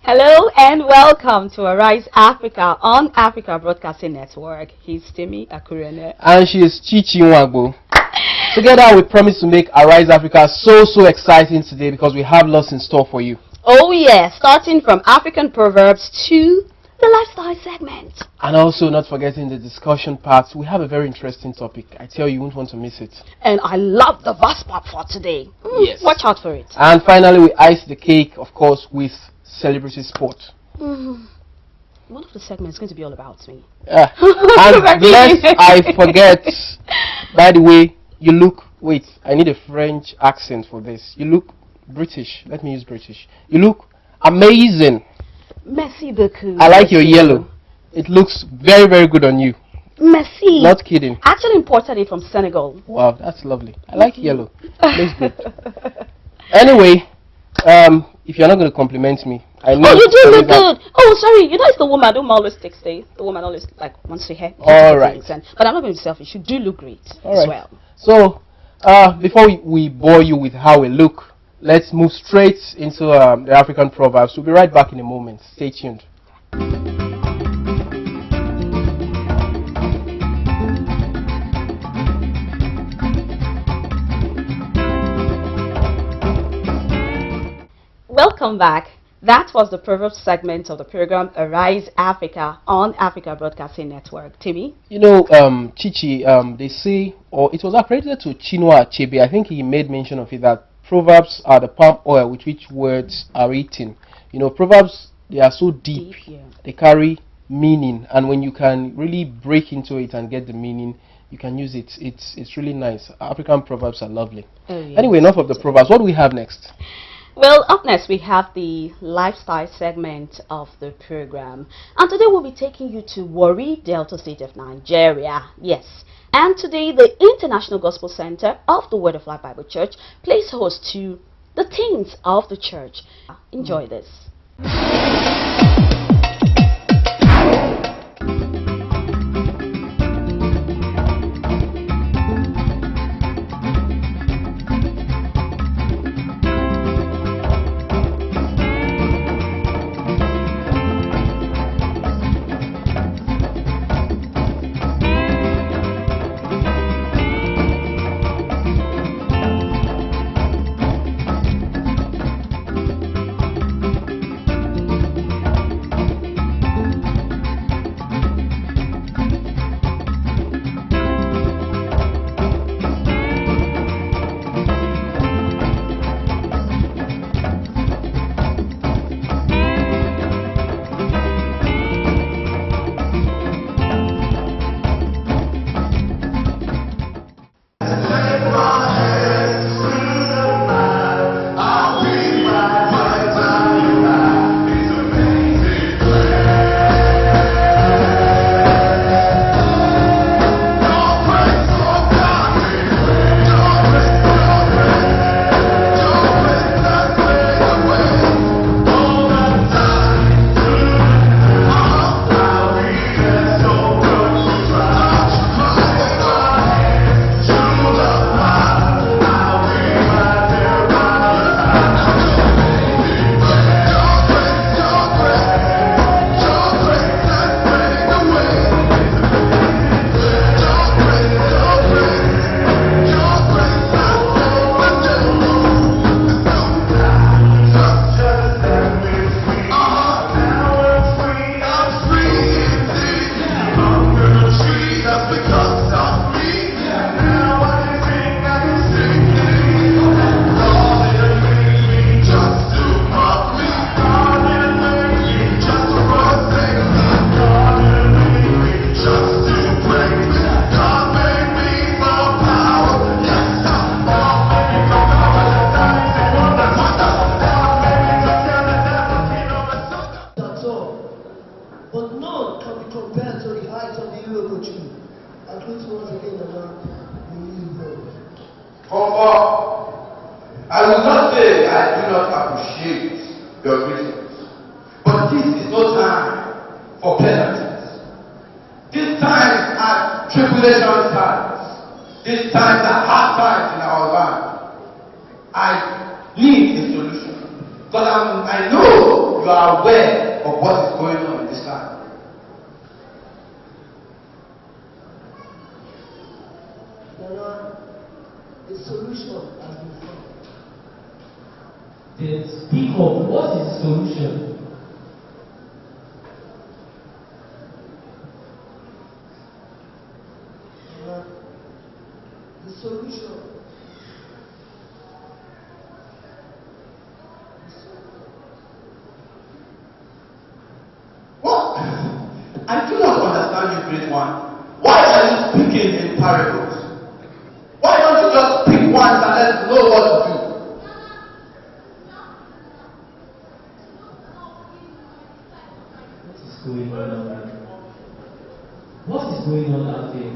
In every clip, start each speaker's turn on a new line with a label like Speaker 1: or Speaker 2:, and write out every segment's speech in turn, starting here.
Speaker 1: Hello and welcome to Arise Africa on Africa Broadcasting Network. He's Timmy Akurene.
Speaker 2: And she is Chichi Nwagbo. Together we promise to make Arise Africa so exciting today because we have lots in store for you.
Speaker 1: Oh yeah, starting from African proverbs to the lifestyle segment.
Speaker 2: And also not forgetting the discussion part. We have a very interesting topic. I tell you won't want to miss it.
Speaker 1: And I love the verse part for today.
Speaker 2: Yes.
Speaker 1: Watch out for it.
Speaker 2: And finally we ice the cake, of course, with celebrity sport.
Speaker 1: One of the segments is going to be all about me.
Speaker 2: Yeah. And lest I forget, by the way, you look, wait, I need a French accent for this. You look British. Let me use British. You look amazing.
Speaker 1: Merci beaucoup.
Speaker 2: I like your yellow. It looks very good on you.
Speaker 1: Merci.
Speaker 2: Not kidding.
Speaker 1: Actually imported it from Senegal.
Speaker 2: Wow, that's lovely. I like yellow. Looks good. Anyway, if you're not going to compliment me, I know.
Speaker 1: Oh, you do look good. Oh, sorry. You know it's the woman who always takes the woman always like wants to hair.
Speaker 2: All right.
Speaker 1: But I'm not going to be selfish. You do look great as well.
Speaker 2: So, before we bore you with how we look, let's move straight into the African proverbs. We'll be right back in a moment. Stay tuned.
Speaker 1: Welcome back. That was the Proverbs segment of the program Arise Africa on Africa Broadcasting Network. Timmy?
Speaker 2: You know, Chichi, they say, or it was accredited to Chinua Achebe, I think he made mention of it, that Proverbs are the palm oil with which words are written. You know, Proverbs, they are so deep.
Speaker 1: Yeah.
Speaker 2: They carry meaning, and when you can really break into it and get the meaning, you can use it. It's really nice. African Proverbs are lovely.
Speaker 1: Oh, yes.
Speaker 2: Anyway, enough of the Proverbs. What do we have next?
Speaker 1: Well, up next we have the lifestyle segment of the program. And today we'll be taking you to Warri, Delta State of Nigeria. Yes. And today the International Gospel Center of the Word of Life Bible Church plays host to the Things of the Church. Enjoy this.
Speaker 3: I will not say I do not appreciate your greetings, but this is no time for pleasantries. These times are tribulation times. These times are hard times in our land. I need a solution because I know you are are aware of what is going on in this land.
Speaker 4: The solution has been found.
Speaker 5: Then speak of what is the solution.
Speaker 4: The solution.
Speaker 3: What? I do not understand you, great one. Why are you speaking in parables? Why don't you just speak once and let us know what to do?
Speaker 5: What is going on out there? What is going on out there?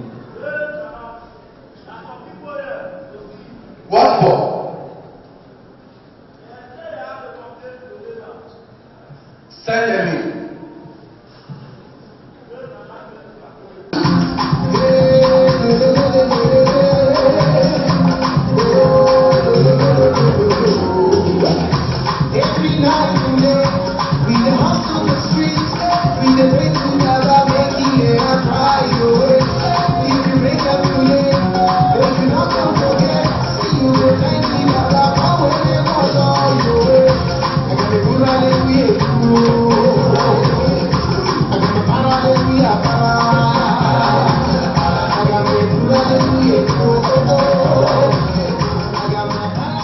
Speaker 3: What for? Send them in.
Speaker 4: Every night and day, we the hustle the streets, we the break together, making it cry away. If you make up too late, if you not come forget, see you the thank you that I power them all your way. I got the good hallelujah, I got the power hallelujah, I got the good hallelujah, I got my hallelujah.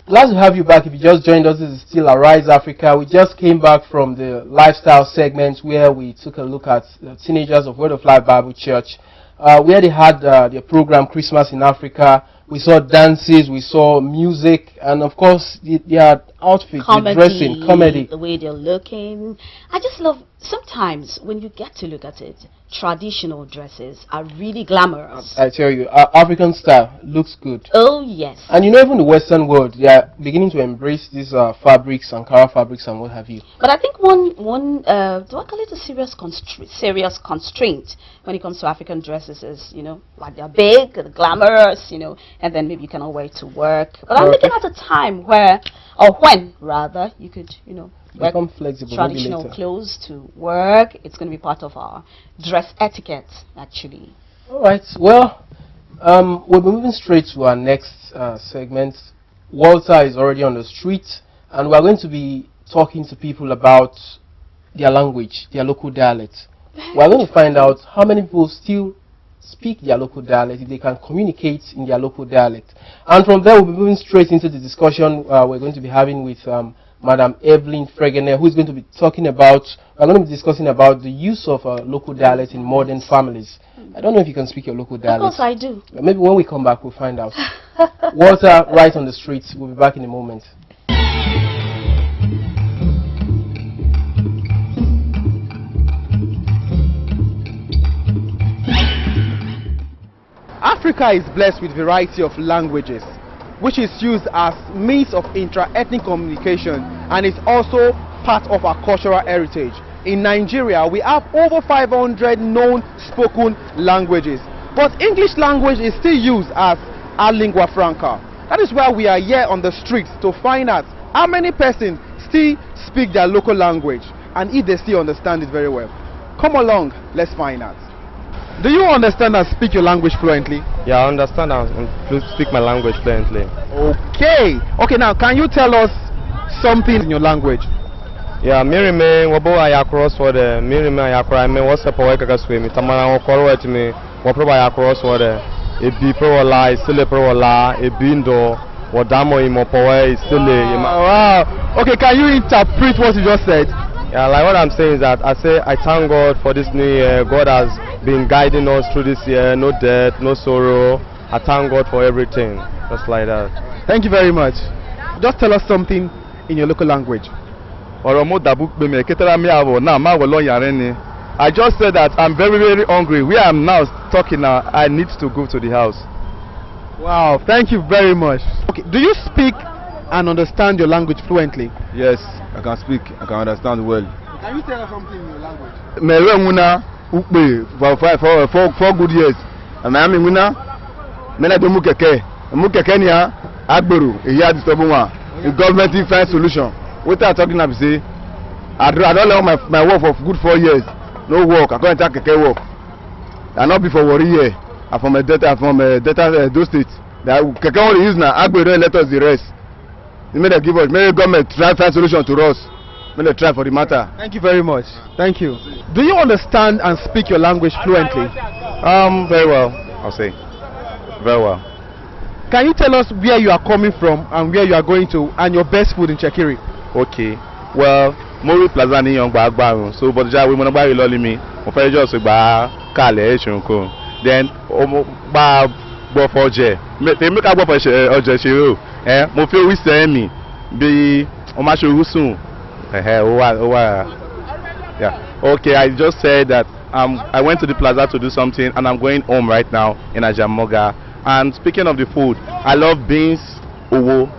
Speaker 2: Glad to have you back. If you just joined us, this is still Arise Africa. We just came back from the lifestyle segment where we took a look at the teenagers of Word of Life Bible Church, where they had their program Christmas in Africa. We saw dances, we saw music, and of course, their outfits, the dressing, comedy.
Speaker 1: The way they're looking. I just love, sometimes when you get to look at it, traditional dresses are really glamorous.
Speaker 2: I tell you, African style looks good.
Speaker 1: Oh, yes.
Speaker 2: And you know, even the Western world, they are beginning to embrace these fabrics, Ankara fabrics and what have you.
Speaker 1: But I think one do I call it a serious constraint when it comes to African dresses is, you know, like they're big, they're glamorous, you know, and then maybe you can all wear it to work. But I'm looking at a time where, or when rather, you could, you know,
Speaker 2: become flexible,
Speaker 1: traditional clothes to work. It's going to be part of our dress etiquette, actually.
Speaker 2: All right. Well, we'll be moving straight to our next segment. Walter is already on the street, and we're going to be talking to people about their language, their local dialect. We're going to find out how many people still speak their local dialect, if they can communicate in their local dialect. And from there, we'll be moving straight into the discussion we're going to be having with Madam Evelyn Fregene, who is going to be talking about, we're going to be discussing about the use of local dialect in modern families. I don't know if you can speak your local dialect.
Speaker 1: Of course I do.
Speaker 2: Maybe when we come back, we'll find out. Walter, right on the streets. We'll be back in a moment.
Speaker 6: Africa is blessed with variety of languages, which is used as means of intra-ethnic communication and is also part of our cultural heritage. in Nigeria, we have over 500 known spoken languages. But English language is still used as our lingua franca. That is why we are here on the streets to find out how many persons still speak their local language and if they still understand it very well. Come along, let's find out. Do you understand and speak your language fluently?
Speaker 7: Yeah, I understand and speak my language fluently.
Speaker 6: Okay. Okay, now can you tell us something in your language?
Speaker 7: Yeah, mirime wabo ayakros for the mirime ayakra me what's up work agaswe mi tamana wo korwa timi wo proba ayakros for the e bi pro la isile pro la e bindo wo damo imo powe isile.
Speaker 6: Wow. Okay, can you interpret what you just said?
Speaker 7: Yeah, like what I'm saying is that I say I thank God for this new year. God has been guiding us through this year. No death, no sorrow. I thank God for everything. Just like that.
Speaker 6: Thank you very much. Just tell us something in your local language.
Speaker 8: I just said that I'm very, very hungry. Where I'm now talking now, I need to go to the house.
Speaker 6: Wow, thank you very much. Okay, do you speak and understand your language fluently?
Speaker 8: Yes, I can speak. I can understand well.
Speaker 6: Can you tell us something in your language?
Speaker 8: For good years. And I'm in the government find solution. What I'm talking about, say, I don't know my work for good 4 years. No work. I can't take work. I not before worry here. I'm from a data those states. That keke only use now. Agbero let us the rest. They may give us. May government try find solution to us. May they try for the matter.
Speaker 6: Thank you very much. Thank you. Do you understand and speak your language fluently?
Speaker 8: Very well. I'll say. Very well.
Speaker 6: Can you tell us where you are coming from and where you are going to and your best food in Chekiri?
Speaker 8: Okay. Well, Mori Plaza ni young bagbarun. So, but ja we monogba loli mi. Mo fẹ́ just gba kale eshunko. Then ba gbo for oje. Me ka gbo for oje se o. Mo fi owi se mi bi o ma se rusun. Yeah. Okay, I just said that I went to the plaza to do something and I'm going home right now in Ajamoga. And speaking of the food, I love beans, owo,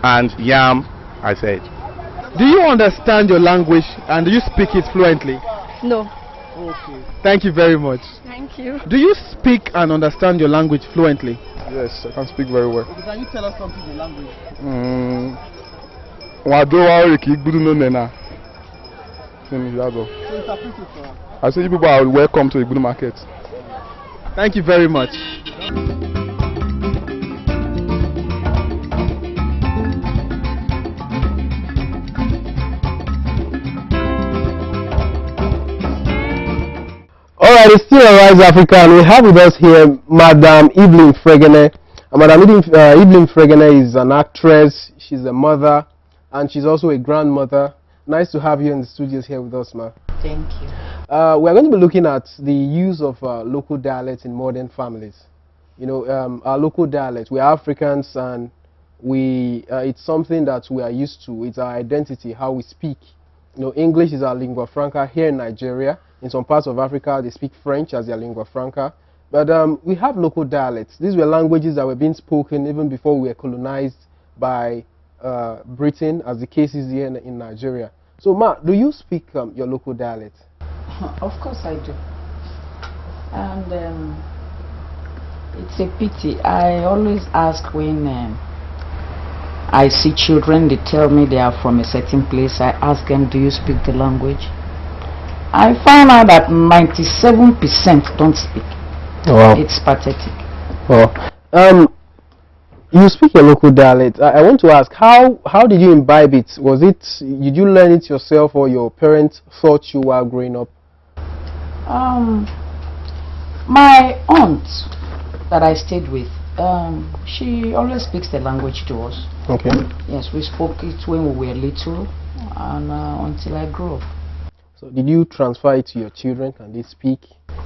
Speaker 8: and yam, I said.
Speaker 6: Do you understand your language and do you speak it fluently?
Speaker 9: No.
Speaker 6: Okay. Thank you very much.
Speaker 9: Thank you.
Speaker 6: Do you speak and understand your language fluently?
Speaker 8: Yes, I can speak very well.
Speaker 6: Okay, can you tell us something in your language?
Speaker 8: I say you people are welcome to Igbudu market.
Speaker 6: Thank you very much.
Speaker 2: Alright, it's still Arise Africa, and we have with us here Madam Evelyn Fregene. Madam Evelyn Fregene is an actress, she's a mother, and she's also a grandmother. Nice to have you in the studios here with us, ma.
Speaker 10: Thank you.
Speaker 2: We're going to be looking at the use of local dialects in modern families. You know, our local dialect, we're Africans, and it's something that we are used to. It's our identity, how we speak. You know, English is our lingua franca here in Nigeria. In some parts of Africa, they speak French as their lingua franca. But we have local dialects. These were languages that were being spoken even before we were colonized by Britain, as the case is here in Nigeria. So, Ma, do you speak your local dialect?
Speaker 10: Of course I do. And it's a pity. I always ask when I see children, they tell me they are from a certain place. I ask them, do you speak the language? I found out that 97% don't speak.
Speaker 2: Wow.
Speaker 10: It's pathetic.
Speaker 2: Well, you speak your local dialect. I want to ask, how did you imbibe it? Did you learn it yourself, or your parents taught you while growing up?
Speaker 10: My aunt that I stayed with, she always speaks the language to us.
Speaker 2: Okay.
Speaker 10: Yes, we spoke it when we were little, and until I grew up.
Speaker 2: So did you transfer it to your children? Can they speak?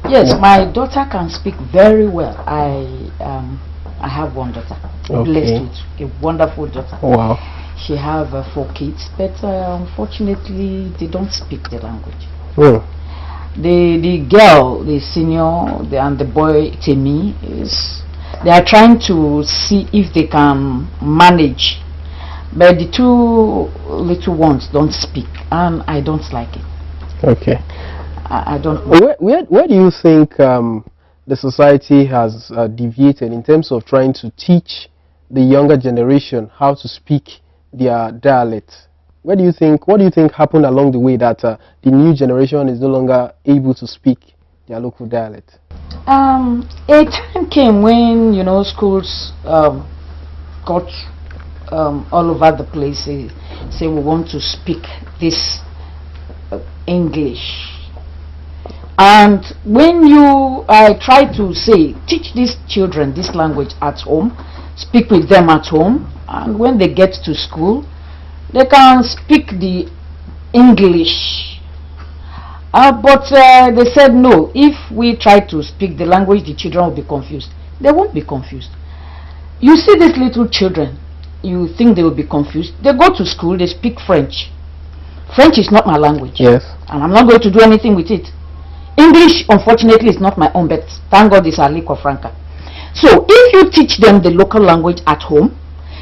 Speaker 10: Yes, my daughter can speak very well. I have one daughter, blessed with a wonderful daughter.
Speaker 2: Wow.
Speaker 10: She have 4 kids, but unfortunately they don't speak the language.
Speaker 2: Oh.
Speaker 10: The girl, the senior, and the boy Temi, they are trying to see if they can manage, but the 2 little ones don't speak, and I don't like it.
Speaker 2: Okay.
Speaker 10: I don't know.
Speaker 2: Where do you think the society has deviated in terms of trying to teach the younger generation how to speak their dialect? What do you think happened along the way that the new generation is no longer able to speak their local dialect?
Speaker 10: A time came when, you know, schools got all over the place, say we want to speak this English. And when I try to say, teach these children this language at home, speak with them at home, and when they get to school, they can speak the English. But they said no, if we try to speak the language, the children will be confused. They won't be confused. You see these little children, you think they will be confused. They go to school, they speak French. French is not my language.
Speaker 2: Yes.
Speaker 10: And I'm not going to do anything with it. English, unfortunately, is not my own, but thank God it's a lingua franca. So if you teach them the local language at home,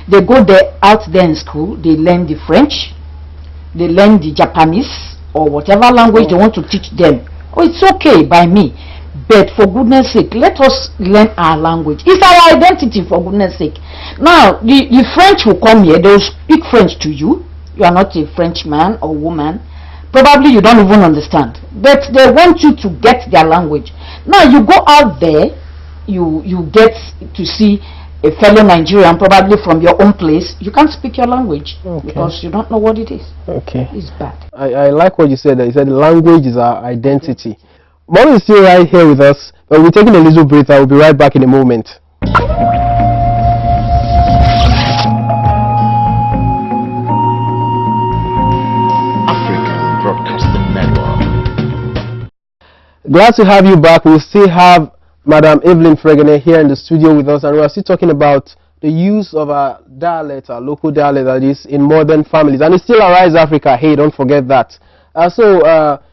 Speaker 10: they go there, out there in school, they learn the French, they learn the Japanese, or whatever language they want to teach them. Oh, it's okay by me. But for goodness sake, let us learn our language. It's our identity, for goodness sake. Now, the French will come here, they will speak French to you. You are not a Frenchman or woman. Probably you don't even understand. But they want you to get their language. Now, you go out there, you get to see a fellow Nigerian, probably from your own place. You can't speak your language because you don't know what it is.
Speaker 2: Okay.
Speaker 10: It's bad.
Speaker 2: I like what you said. You said language is our identity. Mom is still right here with us, but we're taking a little break. I will be right back in a moment.
Speaker 9: African Broadcasting Network.
Speaker 2: Glad to have you back. We still have Madam Evelyn Fregene here in the studio with us, and we are still talking about the use of our dialect, our local dialect, that is in modern families. And it's still Arise Africa. Hey, don't forget that.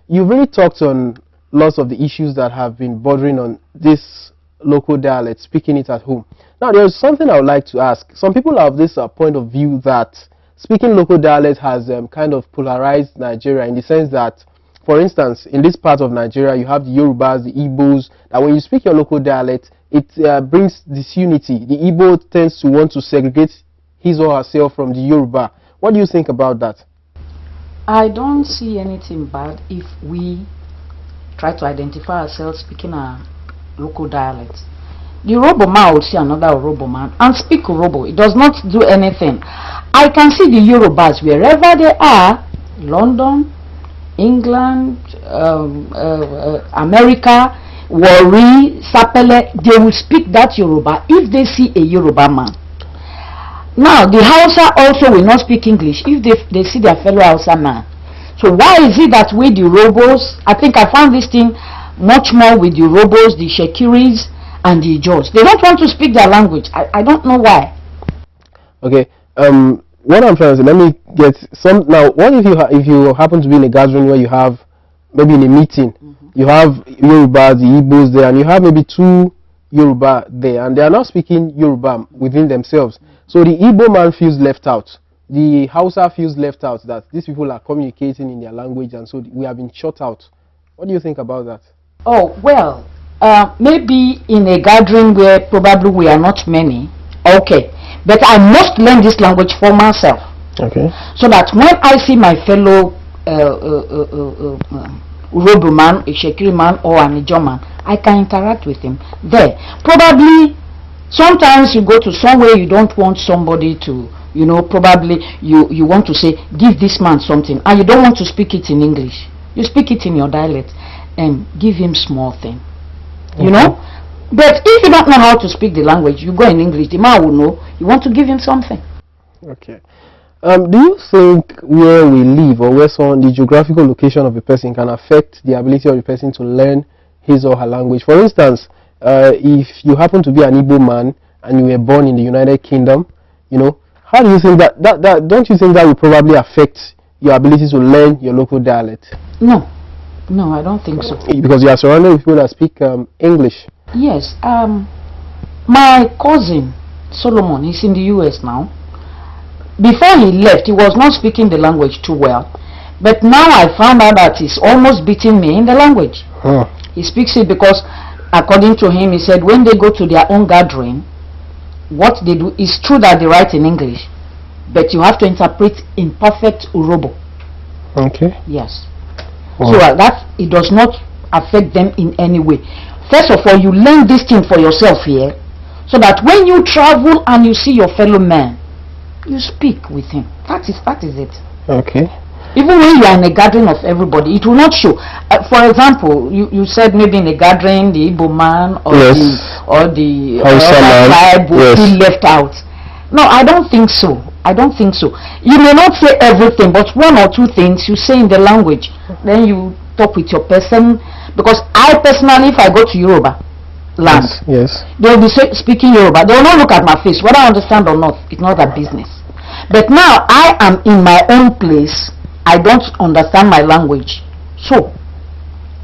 Speaker 2: You've really talked on lots of the issues that have been bothering on this local dialect, speaking it at home. Now, there's something I would like to ask. Some people have this point of view that speaking local dialect has kind of polarized Nigeria, in the sense that, for instance, in this part of Nigeria, you have the Yorubas, the Igbos, that when you speak your local dialect, it brings disunity. The Igbo tends to want to segregate his or herself from the Yoruba. What do you think about that?
Speaker 10: I don't see anything bad if we try to identify ourselves speaking our local dialects. The Urobo man would see another Urobo man and speak Urobo. It does not do anything. I can see the Yorubas wherever they are, London, England, America, Warri, Sapele, they will speak that Yoruba if they see a Yoruba man. Now, the Hausa also will not speak English if they see their fellow Hausa man. So why is it that with the Urobos, I think I found this thing much more with the Urobos, the Shekiris, and the Ijos. They don't want to speak their language. I don't know why.
Speaker 2: Okay. What I'm trying to say, let me get some. Now, what if you happen to be in a gathering where you have, maybe in a meeting, you have Yoruba, the Igbos there, and you have maybe two Yoruba there, and they are not speaking Yoruba within themselves. So the Igbo man feels left out. The Hausa feels left out, that these people are communicating in their language, and so we have been shut out. What do you think about that?
Speaker 10: Oh, well, maybe in a gathering where probably we are not many, okay. But I must learn this language for myself.
Speaker 2: Okay. So
Speaker 10: that when I see my fellow Urobo man, a Shekiri man, or an Ijo man, I can interact with him there. Probably, sometimes you go to somewhere you don't want somebody to, you know, probably you want to say, give this man something, and you don't want to speak it in English. You speak it in your dialect, and give him small thing. You know? But if you don't know how to speak the language, you go in English, the man will know. You want to give him something.
Speaker 2: Okay. Do you think where we live, or where the geographical location of a person can affect the ability of a person to learn his or her language? For instance, if you happen to be an Igbo man and you were born in the United Kingdom, you know, how do you think that don't you think that will probably affect your ability to learn your local dialect?
Speaker 10: No, I don't think so.
Speaker 2: Because you are surrounded with people that speak English.
Speaker 10: Yes. My cousin Solomon, he's in the US now. Before he left, he was not speaking the language too well, But now I found out that he's almost beating me in the language. He speaks it because, according to him, he said when they go to their own gathering, what they do is true that they write in English, but you have to interpret in perfect Urobo.
Speaker 2: Okay.
Speaker 10: Yes. So that it does not affect them in any way. First of all, you learn this thing for yourself here, so that when you travel and you see your fellow man, you speak with him. That is it.
Speaker 2: Okay.
Speaker 10: Even when you are in a gathering of everybody, it will not show. For example, you said maybe in a gathering the Igbo man or the tribe will be left out. No, I don't think so. I don't think so. You may not say everything, but one or two things you say in the language. Then you talk with your person. Because I personally, if I go to Yoruba land, they will be speaking Yoruba. They will not look at my face. Whether I understand or not, it's not their business. But now I am in my own place. I don't understand my language. So,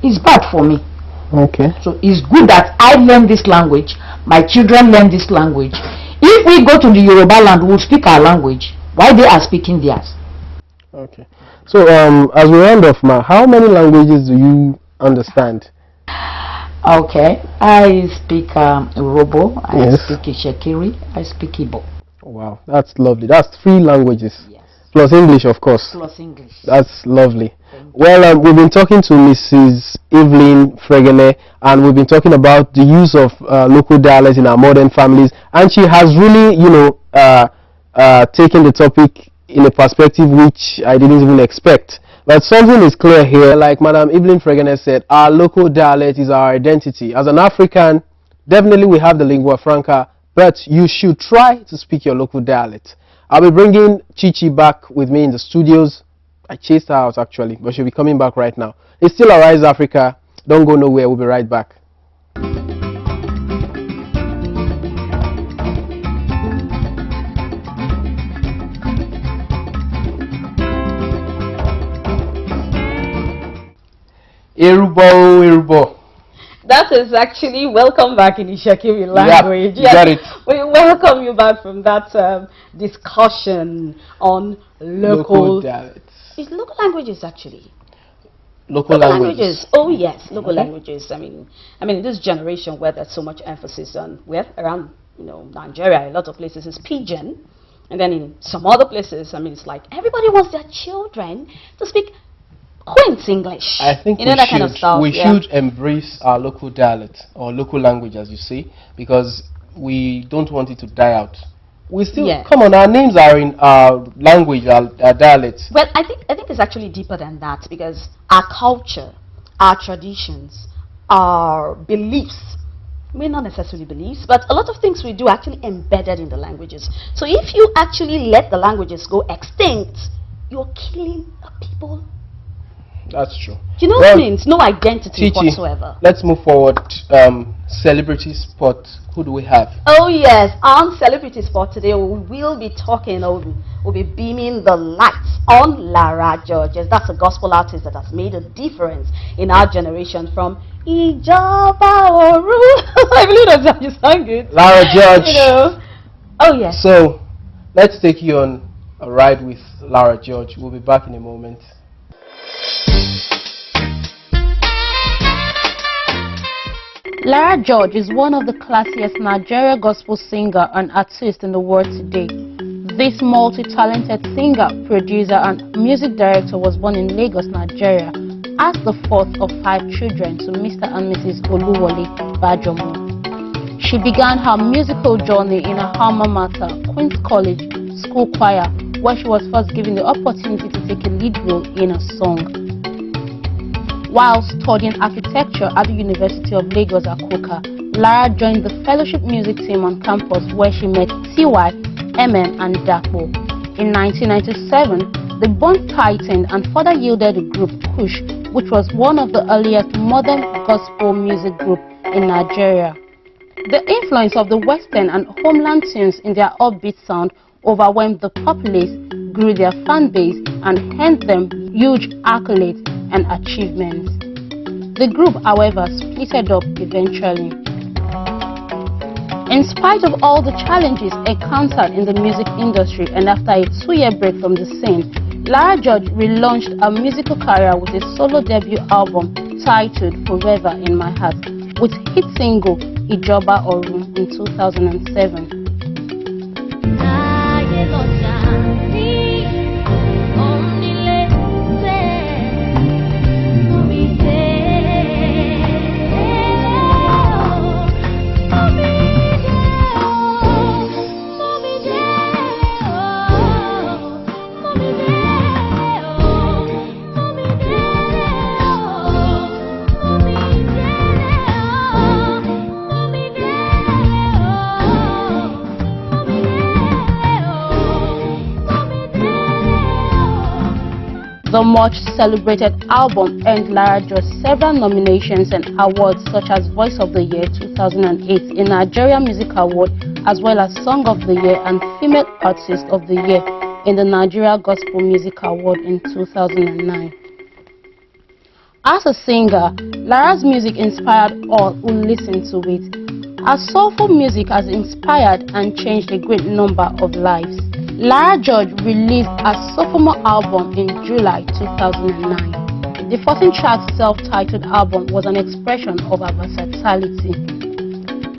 Speaker 10: it's bad for me.
Speaker 2: Okay.
Speaker 10: So, it's good that I learn this language. My children learn this language. If we go to the Yoruba land, we'll speak our language. Why they are speaking theirs?
Speaker 2: Okay. So, as we round off, Ma, how many languages do you understand?
Speaker 10: Okay. I speak Urobo. I speak Ishekiri. I speak Igbo.
Speaker 2: Wow, that's lovely. That's 3 languages. Yes. Plus English, of course.
Speaker 10: Plus English.
Speaker 2: That's lovely. Well, we've been talking to Mrs. Evelyn Fregene, and we've been talking about the use of local dialects in our modern families, and she has really, taken the topic in a perspective which I didn't even expect. But something is clear here, like Madam Evelyn Fregene said, our local dialect is our identity. As an African, definitely we have the lingua franca, but you should try to speak your local dialect. I'll be bringing Chichi back with me in the studios. I chased her out actually, but she'll be coming back right now. It's still Arise Africa. Don't go nowhere. We'll be right back. Erubo.
Speaker 1: That is actually welcome back in Ishekiri language.
Speaker 2: Yep, got it.
Speaker 1: We welcome you back from that discussion on local
Speaker 2: dialects.
Speaker 1: It's local languages actually.
Speaker 2: Local languages.
Speaker 1: Oh yes, local languages. I mean, this generation where there's so much emphasis on around Nigeria, a lot of places is pidgin, and then in some other places, it's like everybody wants their children to speak quaint English.
Speaker 2: I think
Speaker 1: that kind of stuff.
Speaker 2: We should embrace our local dialect or local language, as you say, because we don't want it to die out. We still come on. Our names are in our language, our dialects.
Speaker 1: Well, I think it's actually deeper than that, because our culture, our traditions, our beliefs. Not necessarily beliefs, but a lot of things we do actually embedded in the languages. So if you actually let the languages go extinct, you're killing a people.
Speaker 2: That's true.
Speaker 1: You know what it means? No identity
Speaker 2: Chichi,
Speaker 1: whatsoever.
Speaker 2: Let's move forward. Celebrity spot. Who do we have?
Speaker 1: Oh yes, on Celebrity Spot today we will be talking, we'll be beaming the lights on Lara Georges. That's a gospel artist that has made a difference in our generation from Ijaba Oru. I believe that's how you sound good.
Speaker 2: Lara George.
Speaker 1: Oh yes.
Speaker 2: So let's take you on a ride with Lara George. We'll be back in a moment.
Speaker 11: Lara George is one of the classiest Nigeria gospel singer and artist in the world today. This multi-talented singer, producer and music director was born in Lagos, Nigeria, as the 4th of 5 children to Mr. and Mrs. Oluwole Bajomo. She began her musical journey in her alma mater, Queen's College School Choir, where she was first given the opportunity to take a lead role in a song. While studying architecture at the University of Lagos, Akoka, Lara joined the fellowship music team on campus where she met TY, MM and Dapo. In 1997, the bond tightened and further yielded the group Kush, which was one of the earliest modern gospel music groups in Nigeria. The influence of the Western and homeland tunes in their upbeat sound overwhelmed the populace, grew their fan base, and earned them huge accolades and achievements. The group, however, splitted up eventually. In spite of all the challenges encountered in the music industry and after a 2-year break from the scene, Lara George relaunched her musical career with a solo debut album titled Forever in My Heart, with hit single Ijoba Oru in 2007. The much celebrated album earned Lara George several nominations and awards such as Voice of the Year 2008 in Nigeria Music Award, as well as Song of the Year and Female Artist of the Year in the Nigeria Gospel Music Award in 2009. As a singer, Lara's music inspired all who listened to it. Her soulful music has inspired and changed a great number of lives. Lara George released her sophomore album in July 2009. The 14-track self-titled album was an expression of her versatility.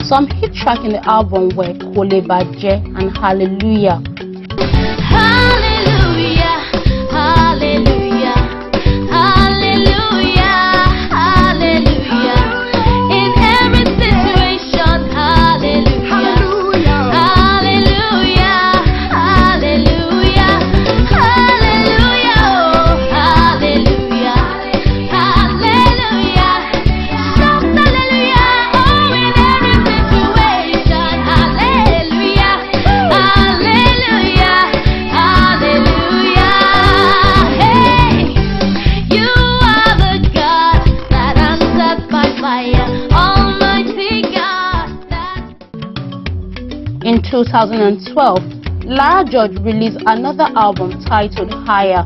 Speaker 11: Some hit tracks in the album were Kole Baje and Hallelujah.
Speaker 12: Hallelujah, hallelujah, hallelujah, hallelujah. In every situation, hallelujah, hallelujah, hallelujah, hallelujah, oh, hallelujah, hallelujah. Shout hallelujah, oh, in every situation, hallelujah, hallelujah, hallelujah. Hey, you are the God that answered by fire, Almighty God.
Speaker 11: In 2012, Lara George released another album titled Higher.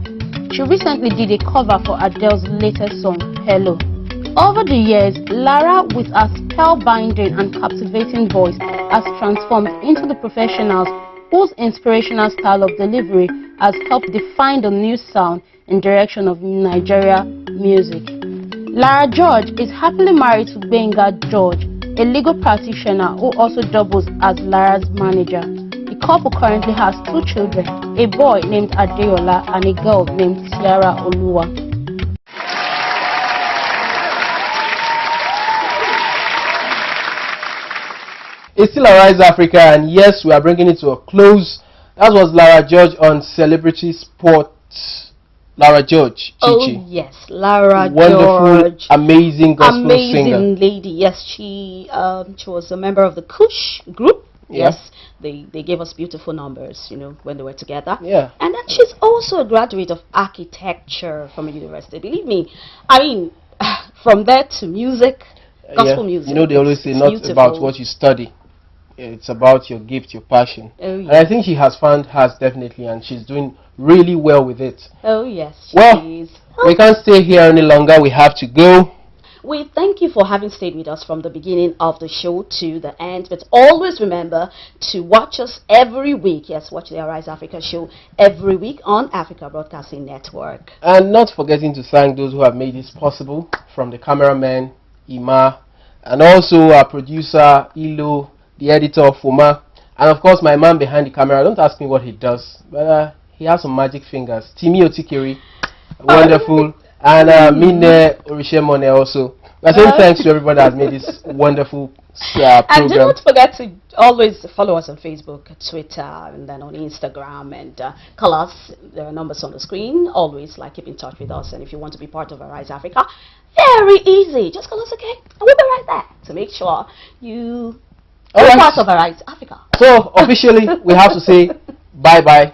Speaker 11: She recently did a cover for Adele's latest song, Hello. Over the years, Lara, with her spellbinding and captivating voice, has transformed into the professionals whose inspirational style of delivery has helped define the new sound and direction of Nigeria music. Lara George is happily married to Benga George, a legal practitioner who also doubles as Lara's manager. The couple currently has 2 children, a boy named Adeola and a girl named Tiara Oluwa.
Speaker 2: It's still Arise Africa, and yes, we are bringing it to a close. That was Lara George on Celebrity Sports. Lara George, Chichi.
Speaker 1: Oh yes, Lara
Speaker 2: Wonderful,
Speaker 1: George,
Speaker 2: amazing gospel
Speaker 1: amazing
Speaker 2: singer.
Speaker 1: lady. Yes, she was a member of the Kush group.
Speaker 2: Yeah.
Speaker 1: Yes, they gave us beautiful numbers, you know, when they were together.
Speaker 2: Yeah.
Speaker 1: And then she's also a graduate of architecture from a university. Believe me, I mean, from there to music, gospel music.
Speaker 2: You know, they always say
Speaker 1: it's
Speaker 2: not
Speaker 1: beautiful.
Speaker 2: about what you study. It's about your gift, your passion.
Speaker 1: Oh, yes.
Speaker 2: And I think she has found hers definitely, and she's doing really well with it.
Speaker 1: Oh yes, she
Speaker 2: Well,
Speaker 1: is.
Speaker 2: we can't stay here any longer. We have to go.
Speaker 1: We thank you for having stayed with us from the beginning of the show to the end. But always remember to watch us every week. Yes, watch the Arise Africa show every week on Africa Broadcasting Network.
Speaker 2: And not forgetting to thank those who have made this possible, from the cameraman, Ima, and also our producer, Ilo, the editor, Fuma, and of course my man behind the camera. Don't ask me what he does, but he has some magic fingers. Timi Otikiri, wonderful. And Mine Orishemone also. We're saying thanks to everybody that has made this wonderful program.
Speaker 1: And do not forget to always follow us on Facebook, Twitter, and then on Instagram, and call us. There are numbers on the screen. Always keep in touch with us. And if you want to be part of Arise Africa, very easy. Just call us, okay? And we'll be right there to make sure you are part of Arise Africa.
Speaker 2: So officially, we have to say bye-bye.